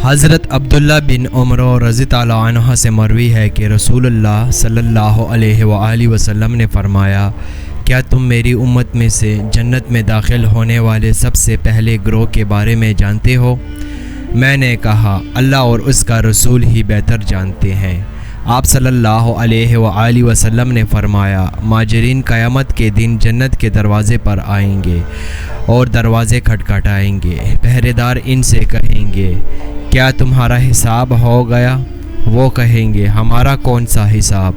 حضرت عبداللہ بن عمر رضی اللہ عنہ سے مروی ہے کہ رسول اللہ صلی اللہ علیہ وآلہ وسلم نے فرمایا، کیا تم میری امت میں سے جنت میں داخل ہونے والے سب سے پہلے گروہ کے بارے میں جانتے ہو؟ میں نے کہا، اللہ اور اس کا رسول ہی بہتر جانتے ہیں۔ آپ صلی اللہ علیہ وآلہ وسلم نے فرمایا، ماجرین قیامت کے دن جنت کے دروازے پر آئیں گے اور دروازے کھٹکھٹائیں گے۔ پہرے دار ان سے کہیں گے، کیا تمہارا حساب ہو گیا؟ وہ کہیں گے، ہمارا کون سا حساب؟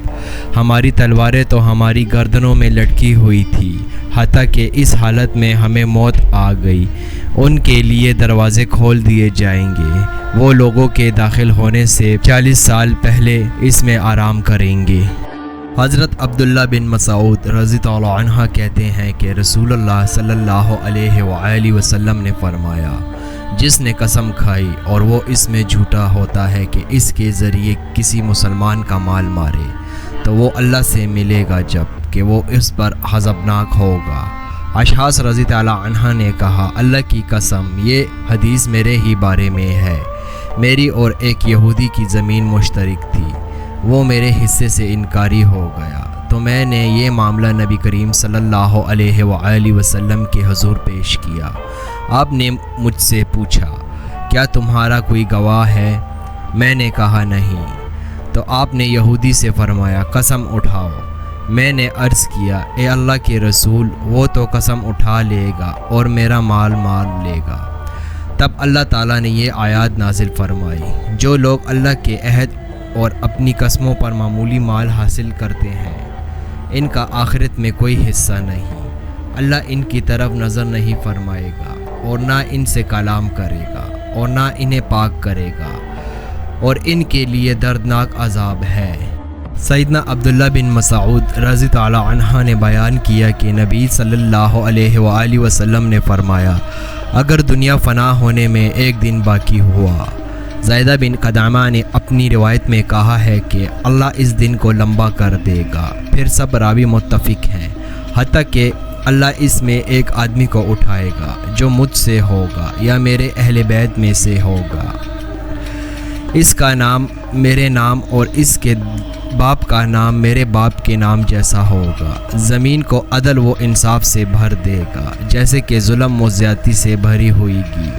ہماری تلواریں تو ہماری گردنوں میں لٹکی ہوئی تھی، حتیٰ کہ اس حالت میں ہمیں موت آ گئی۔ ان کے لیے دروازے کھول دیے جائیں گے، وہ لوگوں کے داخل ہونے سے 40 سال پہلے اس میں آرام کریں گے۔ حضرت عبداللہ بن مسعود رضی اللہ عنہ کہتے ہیں کہ رسول اللہ صلی اللہ علیہ وآلہ وسلم نے فرمایا، جس نے قسم کھائی اور وہ اس میں جھوٹا ہوتا ہے کہ اس کے ذریعے کسی مسلمان کا مال مارے، تو وہ اللہ سے ملے گا جب کہ وہ اس پر عذابناک ہوگا۔ اشعث رضی اللہ عنہ نے کہا، اللہ کی قسم، یہ حدیث میرے ہی بارے میں ہے۔ میری اور ایک یہودی کی زمین مشترک تھی، وہ میرے حصے سے انکاری ہو گیا، تو میں نے یہ معاملہ نبی کریم صلی اللہ علیہ وآلہ وسلم کے حضور پیش کیا۔ آپ نے مجھ سے پوچھا، کیا تمہارا کوئی گواہ ہے؟ میں نے کہا، نہیں۔ تو آپ نے یہودی سے فرمایا، قسم اٹھاؤ۔ میں نے عرض کیا، اے اللہ کے رسول، وہ تو قسم اٹھا لے گا اور میرا مال مار لے گا۔ تب اللہ تعالیٰ نے یہ آیات نازل فرمائی، جو لوگ اللہ کے عہد اور اپنی قسموں پر معمولی مال حاصل کرتے ہیں، ان کا آخرت میں کوئی حصہ نہیں۔ اللہ ان کی طرف نظر نہیں فرمائے گا اور نہ ان سے کلام کرے گا اور نہ انہیں پاک کرے گا، اور ان کے لیے دردناک عذاب ہے۔ سیدنا عبداللہ بن مسعود رضی اللہ عنہ نے بیان کیا کہ نبی صلی اللہ علیہ وآلہ وسلم نے فرمایا، اگر دنیا فنا ہونے میں ایک دن باقی ہوا، زیدہ بن قدامہ نے اپنی روایت میں کہا ہے کہ اللہ اس دن کو لمبا کر دے گا۔ پھر سب راوی متفق ہیں، حتیٰ کہ اللہ اس میں ایک آدمی کو اٹھائے گا جو مجھ سے ہوگا یا میرے اہل بیت میں سے ہوگا، اس کا نام میرے نام اور اس کے باپ کا نام میرے باپ کے نام جیسا ہوگا۔ زمین کو عدل و انصاف سے بھر دے گا، جیسے کہ ظلم و زیادتی سے بھری ہوئی گی۔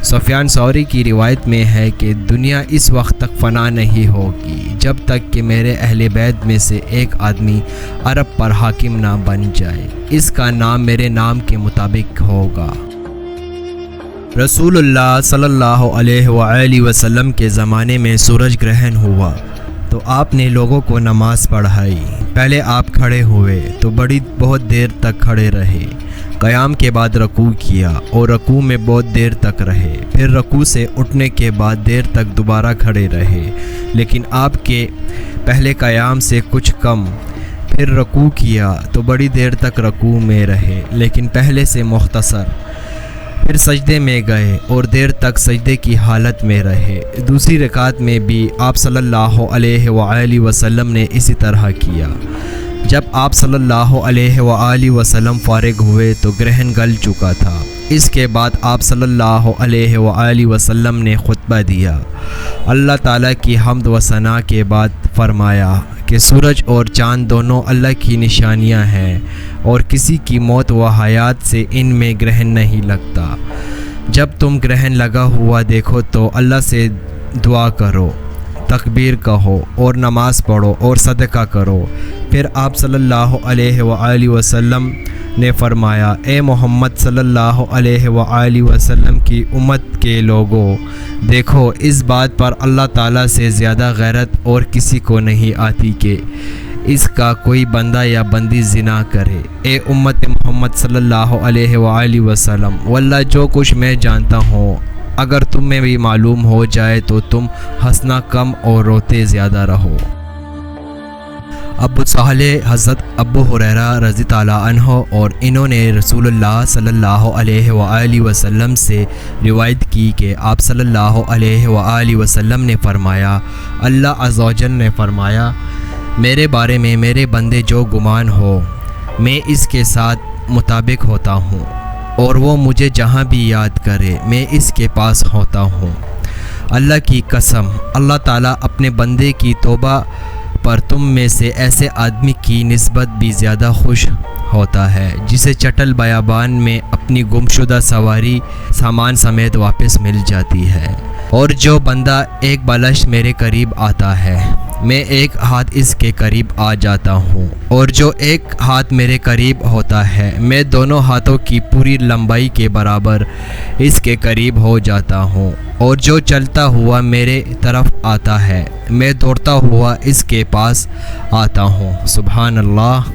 سفیان ثوری کی روایت میں ہے کہ دنیا اس وقت تک فنا نہیں ہوگی جب تک کہ میرے اہل بیت میں سے ایک آدمی عرب پر حاکم نہ بن جائے، اس کا نام میرے نام کے مطابق ہوگا۔ رسول اللہ صلی اللہ علیہ وآلہ وسلم کے زمانے میں سورج گرہن ہوا تو آپ نے لوگوں کو نماز پڑھائی۔ پہلے آپ کھڑے ہوئے تو بہت دیر تک کھڑے رہے، قیام کے بعد رکوع کیا اور رکوع میں بہت دیر تک رہے، پھر رکوع سے اٹھنے کے بعد دیر تک دوبارہ کھڑے رہے، لیکن آپ کے پہلے قیام سے کچھ کم۔ پھر رکوع کیا تو بڑی دیر تک رکوع میں رہے، لیکن پہلے سے مختصر۔ پھر سجدے میں گئے اور دیر تک سجدے کی حالت میں رہے۔ دوسری رکعت میں بھی آپ صلی اللہ علیہ وآلہ وسلم نے اسی طرح کیا۔ جب آپ صلی اللہ علیہ وآلہ وسلم فارغ ہوئے تو گرہن گل چکا تھا۔ اس کے بعد آپ صلی اللہ علیہ وآلہ وسلم نے خطبہ دیا۔ اللہ تعالیٰ کی حمد و ثنا کے بعد فرمایا کہ سورج اور چاند دونوں اللہ کی نشانیاں ہیں، اور کسی کی موت و حیات سے ان میں گرہن نہیں لگتا۔ جب تم گرہن لگا ہوا دیکھو تو اللہ سے دعا کرو، تکبیر کہو اور نماز پڑھو اور صدقہ کرو۔ پھر آپ صلی اللہ علیہ وآلہ وسلم نے فرمایا، اے محمد صلی اللہ علیہ وآلہ وسلم کی امت کے لوگوں، دیکھو اس بات پر اللہ تعالیٰ سے زیادہ غیرت اور کسی کو نہیں آتی کہ اس کا کوئی بندہ یا بندی زنا کرے۔ اے امت محمد صلی اللہ علیہ وآلہ وسلم، واللہ جو کچھ میں جانتا ہوں اگر تم میں بھی معلوم ہو جائے تو تم ہنسنا کم اور روتے زیادہ رہو۔ ابو صالح حضرت ابو ہریرہ رضی اللہ عنہ، اور انہوں نے رسول اللہ صلی اللہ علیہ وآلہ وسلم سے روایت کی کہ آپ صلی اللہ علیہ وآلہ وسلم نے فرمایا، اللہ عز و جل نے فرمایا، میرے بارے میں میرے بندے جو گمان ہو میں اس کے ساتھ مطابق ہوتا ہوں، اور وہ مجھے جہاں بھی یاد کرے میں اس کے پاس ہوتا ہوں۔ اللہ کی قسم، اللہ تعالیٰ اپنے بندے کی توبہ پر تم میں سے ایسے آدمی کی نسبت بھی زیادہ خوش ہوتا ہے جسے چٹل بیابان میں اپنی گمشدہ سواری سامان سمیت واپس مل جاتی ہے۔ اور جو بندہ ایک بالش میرے قریب آتا ہے میں ایک ہاتھ اس کے قریب آ جاتا ہوں، اور جو ایک ہاتھ میرے قریب ہوتا ہے میں دونوں ہاتھوں کی پوری لمبائی کے برابر اس کے قریب ہو جاتا ہوں، اور جو چلتا ہوا میرے طرف آتا ہے میں دوڑتا ہوا اس کے پاس آتا ہوں۔ سبحان اللہ۔